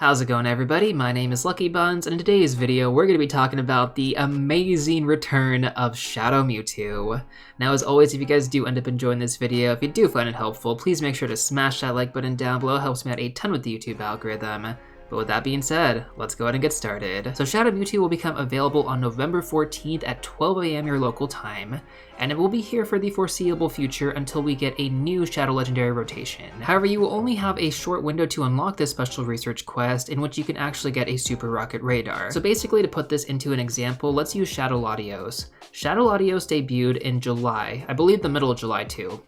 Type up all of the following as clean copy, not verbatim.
How's it going, everybody? My name is LuckyBunz, and in today's video we're going to be talking about the amazing return of Shadow Mewtwo. Now, as always, if you guys do end up enjoying this video, if you do find it helpful, please make sure to smash that like button down below. It helps me out a ton with the YouTube algorithm. But with that being said, let's go ahead and get started. So Shadow Mewtwo will become available on November 14th at 12 AM your local time, and it will be here for the foreseeable future until we get a new Shadow Legendary rotation. However, you will only have a short window to unlock this special research quest in which you can actually get a Super Rocket Radar. So basically, to put this into an example, let's use Shadow Latios. Shadow Latios debuted in July, I believe the middle of July too,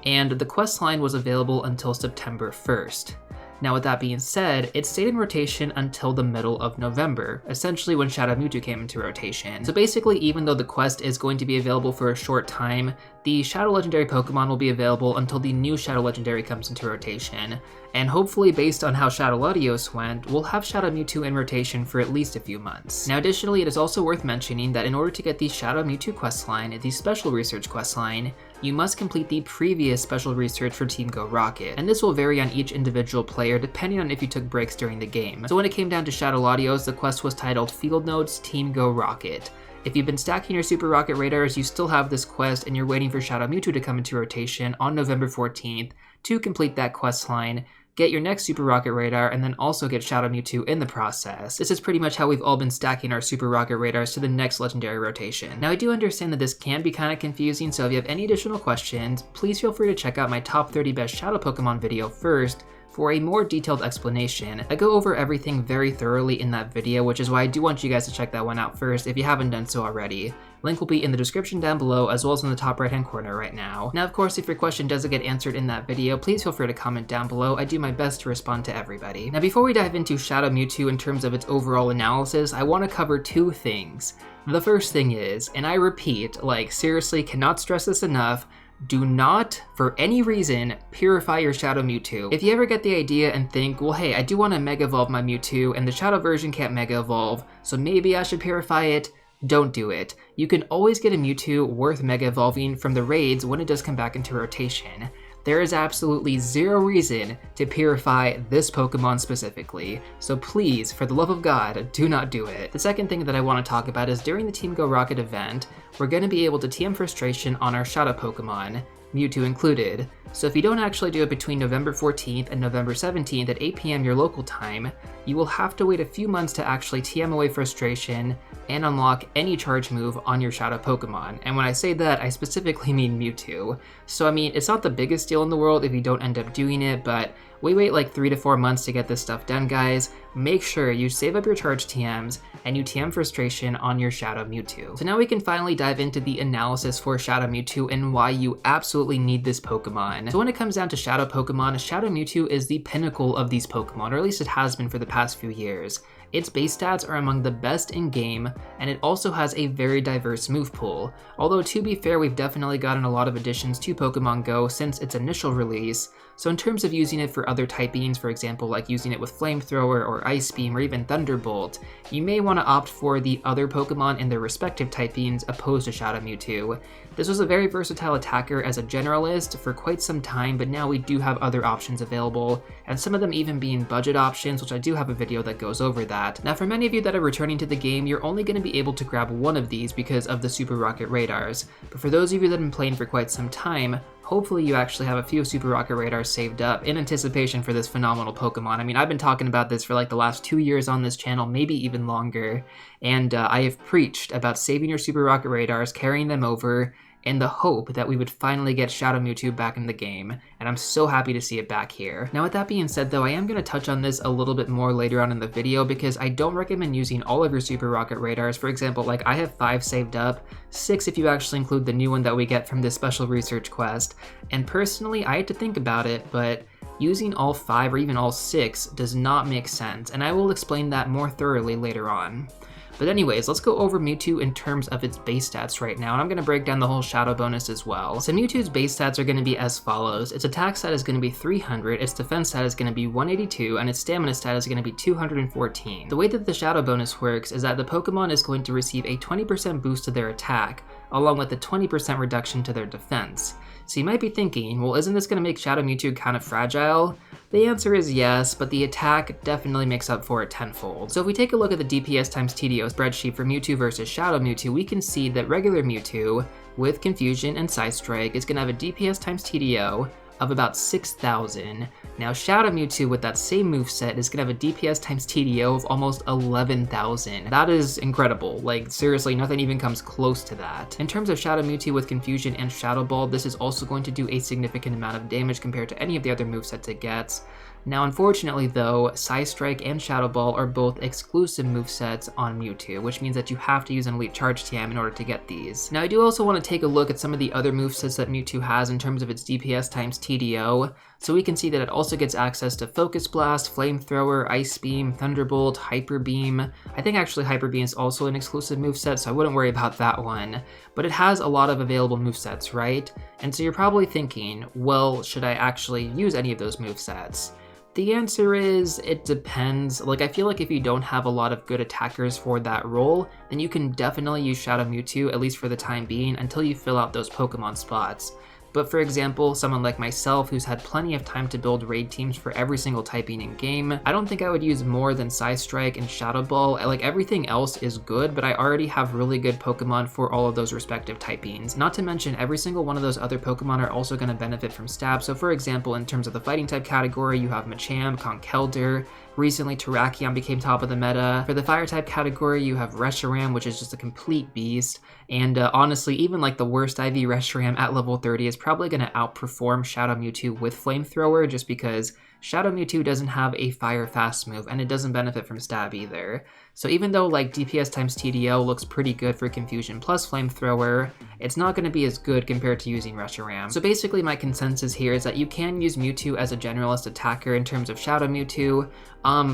and the quest line was available until September 1st. Now, with that being said, it stayed in rotation until the middle of November, essentially when Shadow Mewtwo came into rotation. So basically, even though the quest is going to be available for a short time, the Shadow Legendary Pokemon will be available until the new Shadow Legendary comes into rotation. And hopefully, based on how Shadow Latios went, we'll have Shadow Mewtwo in rotation for at least a few months. Now, additionally, it is also worth mentioning that in order to get the Shadow Mewtwo questline, the Special Research questline, you must complete the previous Special Research for Team Go Rocket, and this will vary on each individual player depending on if you took breaks during the game. So when it came down to Shadow Latios, the quest was titled Field Notes Team Go Rocket. If you've been stacking your Super Rocket Radars, you still have this quest and you're waiting for Shadow Mewtwo to come into rotation on November 14th to complete that quest line, get your next Super Rocket Radar, and then also get Shadow Mewtwo in the process. This is pretty much how we've all been stacking our Super Rocket Radars to the next Legendary rotation. Now, I do understand that this can be kind of confusing, so if you have any additional questions, please feel free to check out my top 30 best Shadow Pokemon video first for a more detailed explanation. I go over everything very thoroughly in that video, which is why I do want you guys to check that one out first if you haven't done so already. Link will be in the description down below, as well as in the top right hand corner right now. Now, of course, if your question doesn't get answered in that video, please feel free to comment down below. I do my best to respond to everybody. Now, before we dive into Shadow Mewtwo in terms of its overall analysis, I want to cover two things. The first thing is, and I repeat, like seriously cannot stress this enough, do not, for any reason, purify your Shadow Mewtwo. If you ever get the idea and think, well hey, I do want to Mega Evolve my Mewtwo and the Shadow version can't Mega Evolve, so maybe I should purify it, don't do it. You can always get a Mewtwo worth Mega Evolving from the raids when it does come back into rotation. There is absolutely zero reason to purify this Pokemon specifically, so please, for the love of God, do not do it. The second thing that I want to talk about is during the Team Go Rocket event, we're going to be able to TM Frustration on our Shadow Pokemon, Mewtwo included. So if you don't actually do it between November 14th and November 17th at 8 PM your local time, you will have to wait a few months to actually TM away Frustration and unlock any charge move on your Shadow Pokemon. And when I say that, I specifically mean Mewtwo. So I mean, it's not the biggest deal in the world if you don't end up doing it, but we wait like 3 to 4 months to get this stuff done, guys. Make sure you save up your charge TMs and you TM Frustration on your Shadow Mewtwo. So now we can finally dive into the analysis for Shadow Mewtwo and why you absolutely need this Pokemon. So when it comes down to Shadow Pokemon, Shadow Mewtwo is the pinnacle of these Pokemon, or at least it has been for the past few years. Its base stats are among the best in game, and it also has a very diverse move pool. Although to be fair, we've definitely gotten a lot of additions to Pokemon Go since its initial release, so in terms of using it for other typings, for example like using it with Flamethrower or Ice Beam or even Thunderbolt, you may want to opt for the other Pokemon in their respective typings opposed to Shadow Mewtwo. This was a very versatile attacker as a generalist for quite some time, but now we do have other options available, and some of them even being budget options, which I do have a video that goes over that. Now, for many of you that are returning to the game, you're only going to be able to grab one of these because of the Super Rocket Radars, but for those of you that have been playing for quite some time, hopefully you actually have a few Super Rocket Radars saved up in anticipation for this phenomenal Pokemon. I mean, I've been talking about this for like the last 2 years on this channel, maybe even longer, and I have preached about saving your Super Rocket Radars, carrying them over, in the hope that we would finally get Shadow Mewtwo back in the game, and I'm so happy to see it back here. Now, with that being said though, I am going to touch on this a little bit more later on in the video because I don't recommend using all of your Super Rocket Radars. For example, like I have 5 saved up, 6 if you actually include the new one that we get from this Special Research quest, and personally I had to think about it, but using all 5 or even all 6 does not make sense, and I will explain that more thoroughly later on. But anyways, let's go over Mewtwo in terms of its base stats right now, and I'm going to break down the whole Shadow bonus as well. So Mewtwo's base stats are going to be as follows. Its attack stat is going to be 300, its defense stat is going to be 182, and its stamina stat is going to be 214. The way that the Shadow bonus works is that the Pokemon is going to receive a 20% boost to their attack, along with a 20% reduction to their defense. So you might be thinking, well, isn't this going to make Shadow Mewtwo kind of fragile? The answer is yes, but the attack definitely makes up for it tenfold. So if we take a look at the DPS times TDO spreadsheet for Mewtwo versus Shadow Mewtwo, we can see that regular Mewtwo with Confusion and Psystrike is going to have a DPS times TDO of about 6,000. Now Shadow Mewtwo with that same moveset is going to have a DPS times TDO of almost 11,000. That is incredible. Like, seriously, nothing even comes close to that. In terms of Shadow Mewtwo with Confusion and Shadow Ball, this is also going to do a significant amount of damage compared to any of the other movesets it gets. Now, unfortunately though, Psystrike and Shadow Ball are both exclusive movesets on Mewtwo, which means that you have to use an Elite Charge TM in order to get these. Now, I do also want to take a look at some of the other movesets that Mewtwo has in terms of its DPS times TDO, so we can see that it also gets access to Focus Blast, Flamethrower, Ice Beam, Thunderbolt, Hyper Beam. I think actually Hyper Beam is also an exclusive moveset, so I wouldn't worry about that one. But it has a lot of available movesets, right? And so you're probably thinking, well, should I actually use any of those movesets? The answer is, it depends. Like, I feel like if you don't have a lot of good attackers for that role, then you can definitely use Shadow Mewtwo, at least for the time being, until you fill out those Pokemon spots. But for example, someone like myself who's had plenty of time to build raid teams for every single typing in game, I don't think I would use more than Psystrike and Shadow Ball. Like, everything else is good, but I already have really good Pokemon for all of those respective typings. Not to mention, every single one of those other Pokemon are also going to benefit from stab. So for example, in terms of the fighting type category, you have Machamp, Conkeldurr. Recently, Terrakion became top of the meta. For the fire type category, you have Reshiram, which is just a complete beast. And honestly, even like the worst IV Reshiram at level 30 is probably going to outperform Shadow Mewtwo with Flamethrower, just because Shadow Mewtwo doesn't have a fire fast move, and it doesn't benefit from stab either. So even though like DPS times TDO looks pretty good for Confusion plus Flamethrower, it's not going to be as good compared to using Reshiram. So basically my consensus here is that you can use Mewtwo as a generalist attacker in terms of Shadow Mewtwo,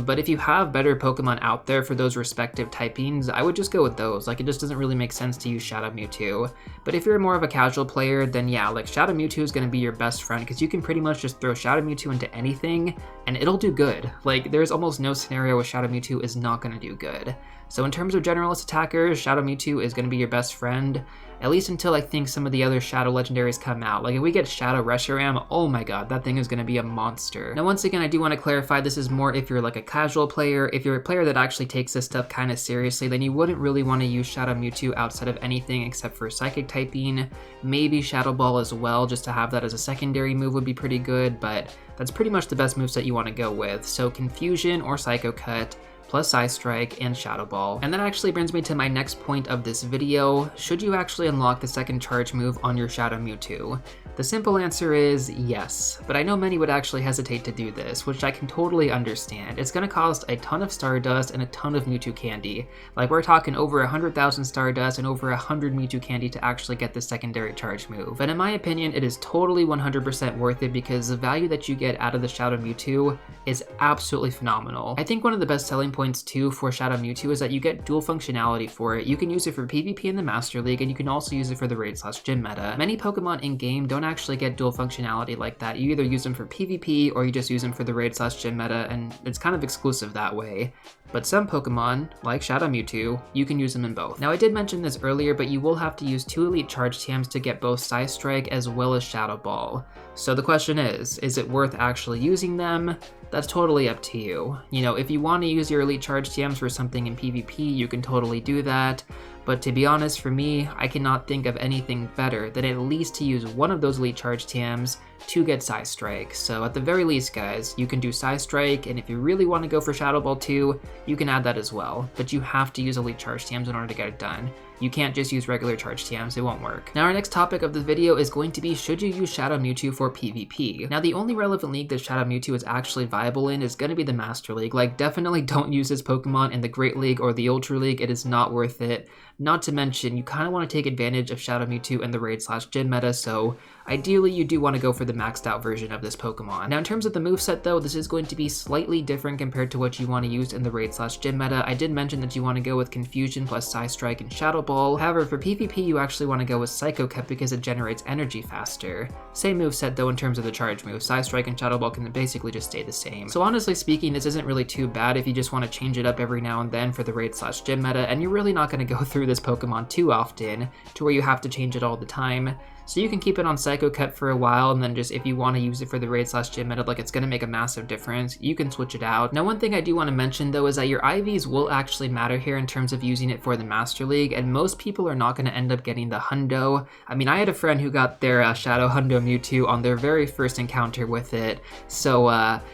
but if you have better Pokemon out there for those respective typings, I would just go with those. Like, it just doesn't really make sense to use Shadow Mewtwo. But if you're more of a casual player, then yeah, like Shadow Mewtwo is going to be your best friend, because you can pretty much just throw Shadow Mewtwo into anything and it'll do good. Like, there's almost no scenario where Shadow Mewtwo is not going to do good. So in terms of generalist attackers, Shadow Mewtwo is going to be your best friend, at least until I think some of the other Shadow legendaries come out. Like, if we get Shadow Reshiram, oh my god, that thing is going to be a monster. Now once again, I do want to clarify, this is more if you're like a casual player. If you're a player that actually takes this stuff kind of seriously, then you wouldn't really want to use Shadow Mewtwo outside of anything except for Psychic typing. Maybe Shadow Ball as well, just to have that as a secondary move would be pretty good, but that's pretty much the best moveset you want to go with. So Confusion or Psycho Cut, plus Psystrike and Shadow Ball. And that actually brings me to my next point of this video. Should you actually unlock the second charge move on your Shadow Mewtwo? The simple answer is yes, but I know many would actually hesitate to do this, which I can totally understand. It's going to cost a ton of Stardust and a ton of Mewtwo candy. Like, we're talking over 100,000 Stardust and over 100 Mewtwo candy to actually get the secondary charge move. But in my opinion, it is totally 100% worth it, because the value that you get out of the Shadow Mewtwo is absolutely phenomenal. I think one of the best selling points too for Shadow Mewtwo is that you get dual functionality for it. You can use it for PvP in the Master League, and you can also use it for the raid/gym meta. Many Pokemon in game don't actually get dual functionality like that. You either use them for PvP or you just use them for the raid/gym meta, and it's kind of exclusive that way. But some Pokemon, like Shadow Mewtwo, you can use them in both. Now, I did mention this earlier, but you will have to use 2 Elite Charge TMs to get both Psystrike as well as Shadow Ball. So the question is it worth actually using them? That's totally up to you. You know, if you want to use your Elite Charge TMs for something in PvP, you can totally do that. But to be honest, for me, I cannot think of anything better than at least to use one of those Elite Charge TMs to get Psystrike. So at the very least, guys, you can do Psystrike, and if you really want to go for Shadow Ball too, you can add that as well. But you have to use Elite Charge TMs in order to get it done. You can't just use regular Charge TMs, it won't work. Now our next topic of the video is going to be, should you use Shadow Mewtwo for PvP? Now the only relevant league that Shadow Mewtwo is actually viable in is going to be the Master League. Like, definitely don't use this Pokemon in the Great League or the Ultra League, it is not worth it. Not to mention, you kind of want to take advantage of Shadow Mewtwo in the raid/gym meta, so ideally you do want to go for the the maxed out version of this Pokemon. Now in terms of the moveset though, this is going to be slightly different compared to what you want to use in the raid/gym meta. I did mention that you want to go with Confusion plus Psy Strike and Shadow Ball. However, for PvP you actually want to go with Psycho Cut because it generates energy faster. Same moveset though in terms of the charge move. Psy Strike and Shadow Ball can basically just stay the same. So honestly speaking, this isn't really too bad if you just want to change it up every now and then for the raid/gym meta, and you're really not going to go through this Pokemon too often to where you have to change it all the time. So you can keep it on Psycho Cut for a while, and then just if you want to use it for the raid/gym meta, like it's going to make a massive difference, you can switch it out. Now one thing I do want to mention though is that your IVs will actually matter here in terms of using it for the Master League, and most people are not going to end up getting the Hundo. I mean, I had a friend who got their Shadow Hundo Mewtwo on their very first encounter with it, so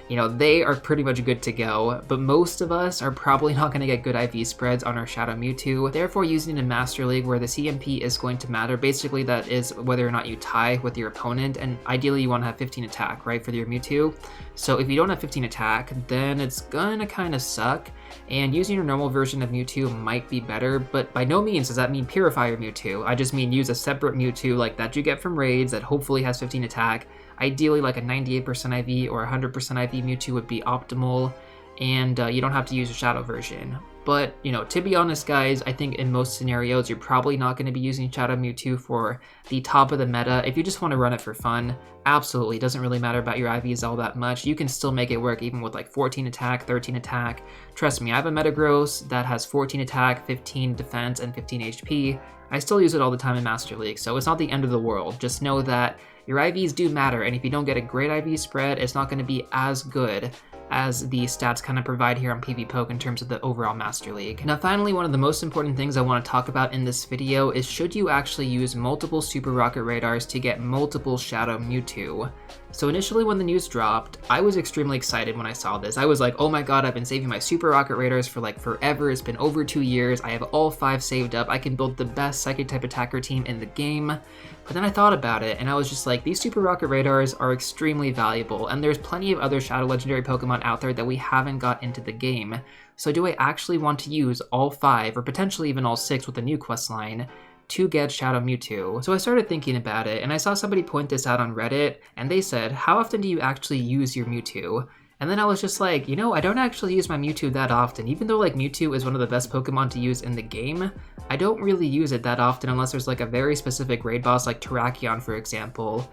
you know, they are pretty much good to go, but most of us are probably not going to get good IV spreads on our Shadow Mewtwo. Therefore, using a Master League where the CMP is going to matter, basically that is whether or not you tie with your opponent, and ideally you want to have 15 attack, right, for your Mewtwo. So if you don't have 15 attack, then it's gonna kind of suck, and using your normal version of Mewtwo might be better, but by no means does that mean Purify your Mewtwo. I just mean use a separate Mewtwo like that you get from raids that hopefully has 15 attack. Ideally like a 98% IV or 100% IV Mewtwo would be optimal, and you don't have to use a Shadow version. But, you know, to be honest, guys, I think in most scenarios, you're probably not going to be using Shadow Mewtwo for the top of the meta. If you just want to run it for fun, absolutely, doesn't really matter about your IVs all that much. You can still make it work even with like 14 attack, 13 attack. Trust me, I have a Metagross that has 14 attack, 15 defense, and 15 HP. I still use it all the time in Master League, so it's not the end of the world. Just know that your IVs do matter, and if you don't get a great IV spread, it's not going to be as good as the stats kind of provide here on PvPoke in terms of the overall Master League. Now finally, one of the most important things I want to talk about in this video is should you actually use multiple Super Rocket Radars to get multiple Shadow Mewtwo? So initially when the news dropped, I was extremely excited when I saw this. I was like, oh my god, I've been saving my Super Rocket Radars for like forever. It's been over 2 years. I have all 5 saved up. I can build the best Psychic type attacker team in the game. But then I thought about it and I was just like, these Super Rocket Radars are extremely valuable, and there's plenty of other Shadow Legendary Pokemon out there that we haven't got into the game. So do I actually want to use all 5 or potentially even all 6 with the new questline to get Shadow Mewtwo? So I started thinking about it, and I saw somebody point this out on Reddit, and they said, how often do you actually use your Mewtwo? And then I was just like, you know, I don't actually use my Mewtwo that often. Even though like Mewtwo is one of the best Pokemon to use in the game, I don't really use it that often unless there's like a very specific raid boss like Terrakion, for example.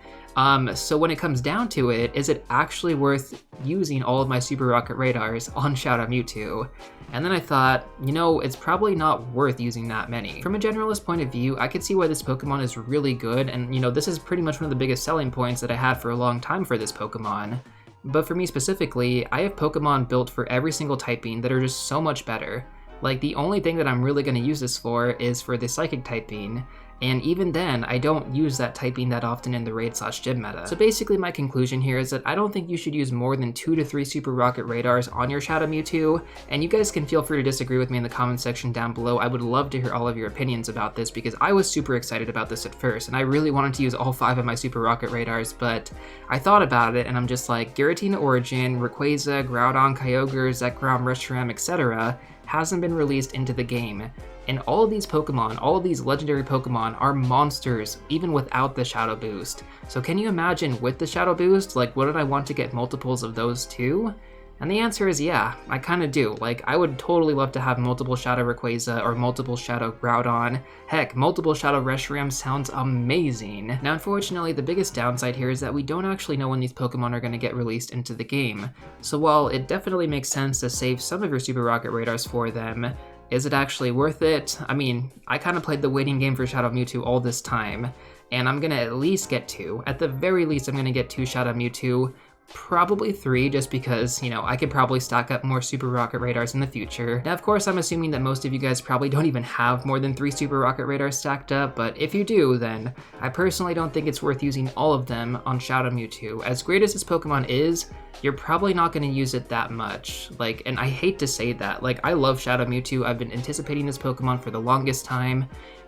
So when it comes down to it, is it actually worth using all of my Super Rocket Radars on Shadow Mewtwo? And then I thought, you know, it's probably not worth using that many. From a generalist point of view, I could see why this Pokemon is really good, and you know, this is pretty much one of the biggest selling points that I had for a long time for this Pokemon. But for me specifically, I have Pokemon built for every single typing that are just so much better. Like, the only thing that I'm really going to use this for is for the Psychic typing, and even then, I don't use that typing that often in the raid/gym meta. So basically my conclusion here is that I don't think you should use more than 2 to 3 Super Rocket Radars on your Shadow Mewtwo, and you guys can feel free to disagree with me in the comment section down below. I would love to hear all of your opinions about this because I was super excited about this at first, and I really wanted to use all 5 of my Super Rocket Radars, but I thought about it and I'm just like, Giratina Origin, Rayquaza, Groudon, Kyogre, Zekrom, Reshiram, etc. hasn't been released into the game. And all of these Pokemon, all of these legendary Pokemon are monsters, even without the Shadow Boost. So can you imagine with the Shadow Boost, like wouldn't I want to get multiples of those too? And the answer is yeah, I kinda do. Like, I would totally love to have multiple Shadow Rayquaza or multiple Shadow Groudon. Heck, multiple Shadow Reshiram sounds amazing. Now unfortunately, the biggest downside here is that we don't actually know when these Pokemon are going to get released into the game. So while it definitely makes sense to save some of your Super Rocket Radars for them, is it actually worth it? I mean, I kind of played the waiting game for Shadow Mewtwo all this time, and I'm gonna at least get 2. At the very least, I'm gonna get 2 Shadow Mewtwo, probably 3, just because, you know, I could probably stock up more Super Rocket Radars in the future. Now, of course, I'm assuming that most of you guys probably don't even have more than 3 Super Rocket Radars stacked up, but if you do, then I personally don't think it's worth using all of them on Shadow Mewtwo. As great as this Pokemon is, you're probably not going to use it that much. Like, and I hate to say that, like, I love Shadow Mewtwo. I've been anticipating this Pokemon for the longest time,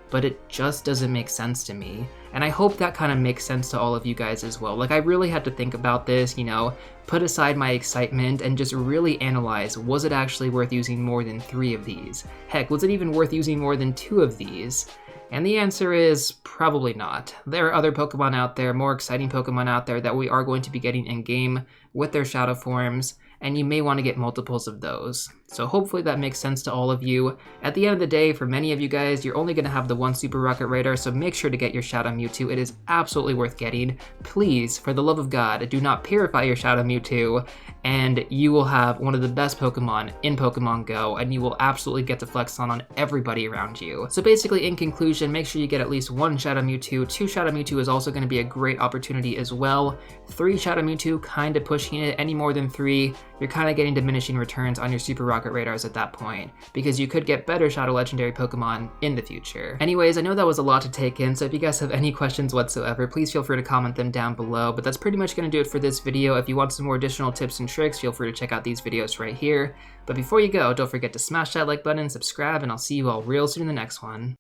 but it just doesn't make sense to me. And I hope that kind of makes sense to all of you guys as well. Like, I really had to think about this, you know, put aside my excitement and just really analyze, was it actually worth using more than 3 of these? Heck, was it even worth using more than 2 of these? And the answer is probably not. There are other Pokemon out there, more exciting Pokemon out there that we are going to be getting in-game with their shadow forms, and you may want to get multiples of those. So hopefully that makes sense to all of you. At the end of the day, for many of you guys, you're only going to have the one Super Rocket Radar, so make sure to get your Shadow Mewtwo. It is absolutely worth getting. Please, for the love of God, do not purify your Shadow Mewtwo, and you will have one of the best Pokemon in Pokemon Go, and you will absolutely get to flex on everybody around you. So basically, in conclusion, make sure you get at least one Shadow Mewtwo. 2 Shadow Mewtwo is also going to be a great opportunity as well. 3 Shadow Mewtwo, kind of pushing it. Any more than 3, you're kind of getting diminishing returns on your Super Rocket Radars at that point, because you could get better Shadow Legendary Pokemon in the future. Anyways, I know that was a lot to take in, so if you guys have any questions whatsoever, please feel free to comment them down below, but that's pretty much going to do it for this video. If you want some more additional tips and tricks, feel free to check out these videos right here. But before you go, don't forget to smash that like button, subscribe, and I'll see you all real soon in the next one.